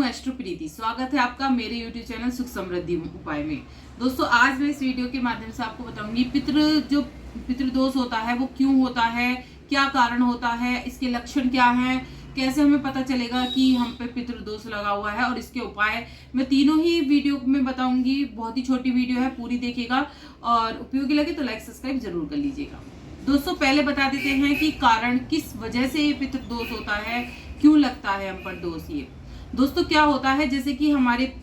Astro प्रीति, स्वागत है आपका मेरे यूट्यूब चैनल सुख समृद्धि उपाय में। दोस्तों, आज मैं इस वीडियो के माध्यम से आपको बताऊंगी पितृदोष होता है वो क्यों होता है, क्या कारण होता है, इसके लक्षण क्या हैं, कैसे हमें पता चलेगा कि हम पे पितृदोष लगा हुआ है और इसके उपाय मैं तीनों ही वीडियो में बताऊंगी। बहुत ही छोटी वीडियो है, पूरी देखिएगा और उपयोगी लगे तो लाइक सब्सक्राइब जरूर कर लीजिएगा। दोस्तों, पहले बता देते हैं कि कारण किस वजह से ये पितृदोष होता है, क्यों लगता है हम पर दोष। ये दोस्तों क्या होता है, जैसे कि हमारे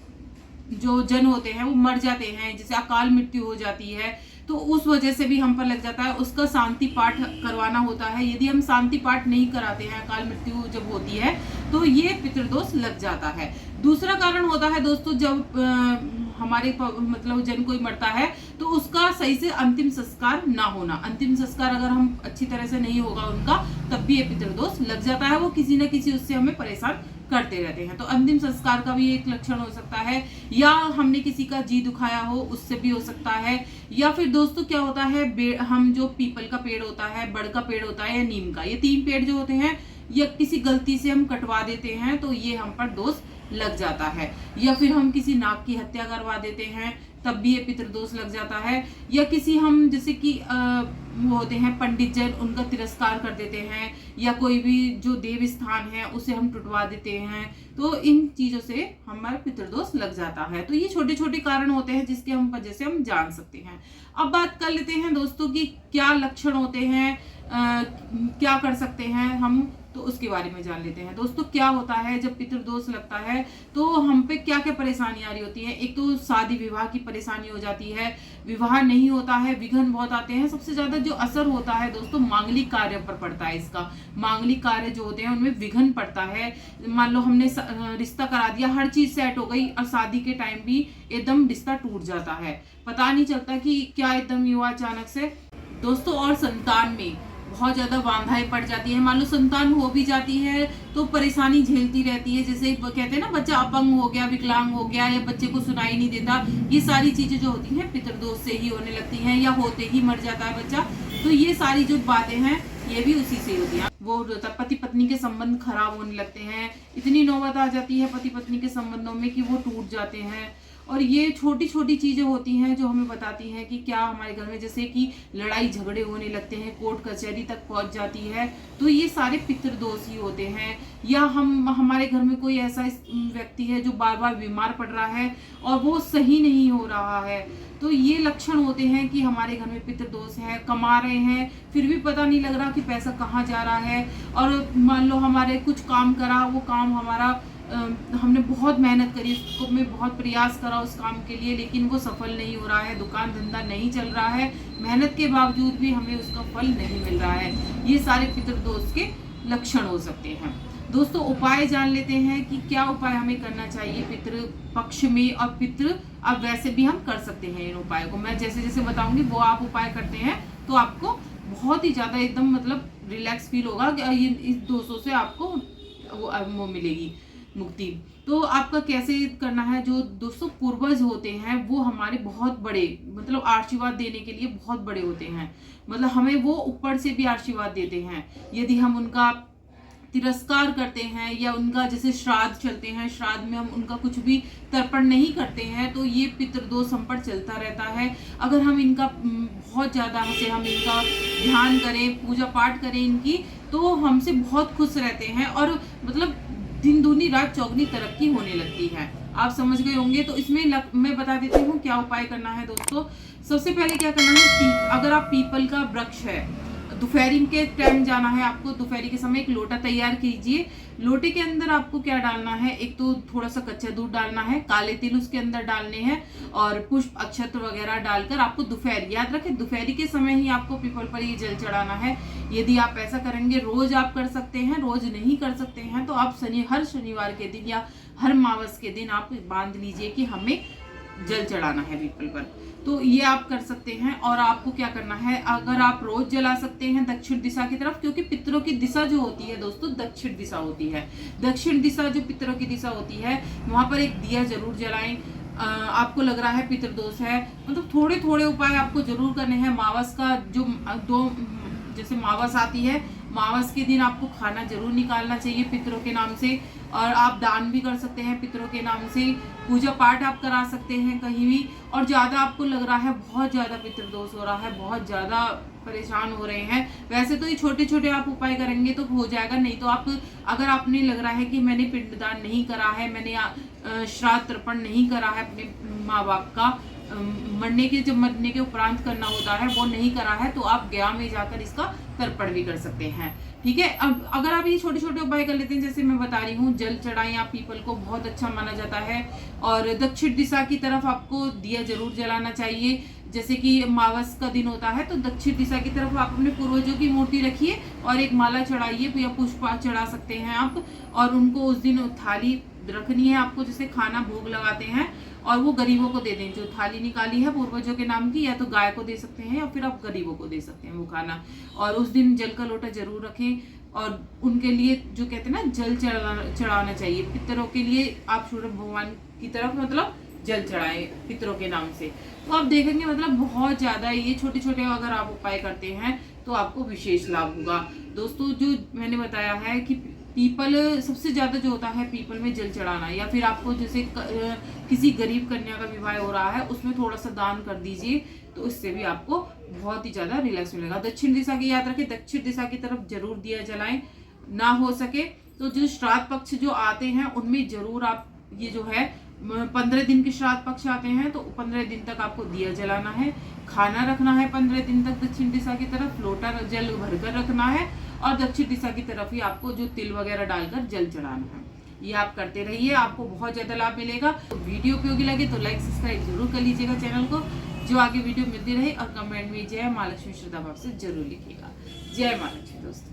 जो जन होते हैं वो मर जाते हैं, जैसे अकाल मृत्यु हो जाती है तो उस वजह से भी हम पर लग जाता है। उसका शांति पाठ करवाना होता है। यदि हम शांति पाठ नहीं कराते हैं, अकाल मृत्यु जब होती है तो ये पितृदोष लग जाता है। दूसरा कारण होता है दोस्तों, जब हमारे मतलब जन कोई मरता है तो उसका सही से अंतिम संस्कार ना होना। अंतिम संस्कार अगर हम अच्छी तरह से नहीं होगा उनका, तब भी ये पितृदोष लग जाता है। वो किसी न किसी उससे हमें परेशान करते रहते हैं। तो अंतिम संस्कार का भी एक लक्षण हो सकता है, या हमने किसी का जी दुखाया हो उससे भी हो सकता है। या फिर दोस्तों क्या होता है, हम जो पीपल का पेड़ होता है, बड़ का पेड़ होता है या नीम का, ये तीन पेड़ जो होते हैं, या किसी गलती से हम कटवा देते हैं तो ये हम पर दोष लग जाता है। या फिर हम किसी नाग की हत्या करवा देते हैं तब भी ये पितृदोष लग जाता है। या किसी हम जैसे कि वो होते हैं पंडित जन, उनका तिरस्कार कर देते हैं, या कोई भी जो देव स्थान है उसे हम टुटवा देते हैं, तो इन चीजों से हमारा पितृदोष लग जाता है। तो ये छोटे छोटे कारण होते हैं जिसके हम वजह से हम जान सकते हैं। अब बात कर लेते हैं दोस्तों कि क्या लक्षण होते हैं, क्या कर सकते हैं हम, तो उसके बारे में जान लेते हैं। दोस्तों क्या होता है, जब पितृदोष लगता है तो हम पे क्या क्या परेशानी आ रही होती है। एक तो शादी विवाह की परेशानी हो जाती है, विवाह नहीं होता है, विघ्न बहुत आते हैं। सबसे ज्यादा जो असर होता है दोस्तों मांगलिक कार्य पर पड़ता है। इसका मांगलिक कार्य जो होते हैं उनमें विघ्न पड़ता है। मान लो हमने रिश्ता करा दिया, हर चीज सेट हो गई और शादी के टाइम भी एकदम रिश्ता टूट जाता है, पता नहीं चलता कि क्या एकदम हुआ अचानक से दोस्तों। और संतान में बहुत ज्यादा बाधाएं पड़ जाती है। मान लो संतान हो भी जाती है तो परेशानी झेलती रहती है। जैसे कहते हैं ना, बच्चा अपंग हो गया, विकलांग हो गया, या बच्चे को सुनाई नहीं देता, ये सारी चीजें जो होती हैं पितृदोष से ही होने लगती हैं। या होते ही मर जाता है बच्चा, तो ये सारी जो बातें हैं ये भी उसी से होती है। वो पति पत्नी के संबंध खराब होने लगते हैं। इतनी नौबत आ जाती है पति पत्नी के संबंधों में कि वो टूट जाते हैं। और ये छोटी छोटी चीजें होती हैं जो हमें बताती हैं कि क्या हमारे घर में, जैसे कि लड़ाई झगड़े होने लगते हैं, कोर्ट कचहरी तक पहुंच जाती है, तो ये सारे पितृदोष ही होते हैं। या हमारे घर में कोई ऐसा व्यक्ति है जो बार बार बीमार पड़ रहा है और वो सही नहीं हो रहा है, तो ये लक्षण होते हैं कि हमारे घर में पितृदोष है। कमा रहे हैं फिर भी पता नहीं लग रहा कि पैसा कहाँ जा रहा है। और मान लो हमारे कुछ काम करा, वो काम हमारा हमने बहुत मेहनत करी, उसको में बहुत प्रयास करा उस काम के लिए, लेकिन वो सफल नहीं हो रहा है, दुकान धंधा नहीं चल रहा है, मेहनत के बावजूद भी हमें उसका फल नहीं मिल रहा है। ये सारे पितृदोष के लक्षण हो सकते हैं। दोस्तों उपाय जान लेते हैं कि क्या उपाय हमें करना चाहिए पितृ पक्ष में, और पितृ अब वैसे भी हम कर सकते हैं। इन उपायों को मैं जैसे जैसे बताऊंगी वो आप उपाय करते हैं तो आपको बहुत ही ज्यादा एकदम मतलब रिलैक्स फील होगा कि इस दोषों से आपको वो मिलेगी मुक्ति। तो आपका कैसे करना है, जो दोस्तों पूर्वज होते हैं वो हमारे बहुत बड़े मतलब आशीर्वाद देने के लिए बहुत बड़े होते हैं। मतलब हमें वो ऊपर से भी आशीर्वाद देते हैं। यदि हम उनका तिरस्कार करते हैं या उनका जैसे श्राद्ध चलते हैं, श्राद्ध में हम उनका कुछ भी तर्पण नहीं करते हैं, तो ये पितृदोष हम पर चलता रहता है। अगर हम इनका बहुत ज्यादा से हम इनका ध्यान करें, पूजा पाठ करें इनकी, तो हमसे बहुत खुश रहते हैं और मतलब दिन दूनी रात चौगनी तरक्की होने लगती है। आप समझ गए होंगे। तो इसमें मैं बता देती हूँ क्या उपाय करना है दोस्तों। सबसे पहले क्या करना है, अगर आप पीपल का वृक्ष है, दोपहरी के टाइम जाना है आपको, दोपहरी के समय एक लोटा तैयार कीजिए। लोटे के अंदर आपको क्या डालना है, एक तो थोड़ा सा कच्चा दूध डालना है, काले तिल उसके अंदर डालने हैं, और पुष्प अक्षत वगैरह डालकर आपको दोपहर, याद रखें दोपहरी के समय ही आपको पीपल पर ये जल चढ़ाना है। यदि आप ऐसा करेंगे, रोज आप कर सकते हैं, रोज नहीं कर सकते हैं तो आप हर शनिवार के दिन या हर मावस के दिन आप बांध लीजिए कि हमें जल चढ़ाना है पीपल पर। तो ये आप कर सकते हैं। और आपको क्या करना है, अगर आप रोज जला सकते हैं दक्षिण दिशा की तरफ, क्योंकि पितरों की दिशा जो होती है दोस्तों दक्षिण दिशा होती है। दक्षिण दिशा जो पितरों की दिशा होती है, वहां पर एक दिया जरूर जलाएं। आपको लग रहा है पितृदोष है, मतलब थोड़े थोड़े उपाय आपको जरूर करने हैं। मावस का जो जैसे मावस आती है, मावस के दिन आपको खाना जरूर निकालना चाहिए पितरों के नाम से। और आप दान भी कर सकते हैं पितरों के नाम से, पूजा पाठ आप करा सकते हैं कहीं भी। और ज़्यादा आपको लग रहा है बहुत ज़्यादा पितृदोष हो रहा है, बहुत ज़्यादा परेशान हो रहे हैं, वैसे तो ये छोटे छोटे आप उपाय करेंगे तो हो जाएगा। नहीं तो आप, अगर आपने लग रहा है कि मैंने पिंडदान नहीं करा है, मैंने श्राद्ध तर्पण नहीं करा है अपने माँ बाप का, जब मरने के उपरांत करना होता है वो नहीं करा है, तो आप गया में जाकर इसका तर्पण भी कर सकते हैं। ठीक है, अब अगर आप ये छोटे छोटे उपाय कर लेते हैं, जैसे मैं बता रही हूँ, जल चढ़ाएं आप पीपल को, बहुत अच्छा माना जाता है। और दक्षिण दिशा की तरफ आपको दिया जरूर जलाना चाहिए। जैसे कि अमावस का दिन होता है तो दक्षिण दिशा की तरफ आप अपने पूर्वजों की मूर्ति रखिए और एक माला चढ़ाइए या पुष्प चढ़ा सकते हैं आप। और उनको उस दिन थाली रखनी है आपको, जैसे खाना भोग लगाते हैं, और वो गरीबों को दे दें। जो थाली निकाली है पूर्वजों के नाम की, या तो गाय को दे सकते हैं या फिर आप गरीबों को दे सकते हैं वो खाना। और उस दिन जल का लोटा जरूर रखें और उनके लिए जो कहते हैं ना जल चढ़ाना चाहिए। पितरों के लिए आप सूर्य भगवान की तरफ मतलब जल चढ़ाएं पितरों के नाम से, तो आप देखेंगे मतलब बहुत ज्यादा ये छोटे छोटे अगर आप उपाय करते हैं तो आपको विशेष लाभ होगा। दोस्तों, जो मैंने बताया है कि पीपल सबसे ज्यादा जो होता है पीपल में जल चढ़ाना, या फिर आपको जैसे किसी गरीब कन्या का विवाह हो रहा है उसमें थोड़ा सा दान कर दीजिए, तो इससे भी आपको बहुत ही ज्यादा रिलैक्स मिलेगा। दक्षिण दिशा की याद रखें, दक्षिण दिशा की तरफ जरूर दिया जलाएं। ना हो सके तो जो श्राद्ध पक्ष जो आते हैं उनमें जरूर आप ये जो है 15 दिन के श्राद्ध पक्ष आते हैं तो 15 दिन तक आपको दिया जलाना है, खाना रखना है 15 दिन तक दक्षिण दिशा की तरफ, लोटा जल भरकर रखना है और दक्षिण दिशा की तरफ ही आपको जो तिल वगैरह डालकर जल चढ़ाना है। ये आप करते रहिए, आपको बहुत ज्यादा लाभ मिलेगा। तो वीडियो उपयोगी लगे तो लाइक सब्सक्राइब जरूर कर लीजिएगा चैनल को, जो आगे वीडियो मिलती रहे। और कमेंट में जय माँ लक्ष्मी श्रद्धा भाव से जरूर लिखिएगा। जय माँ लक्ष्मी दोस्तों।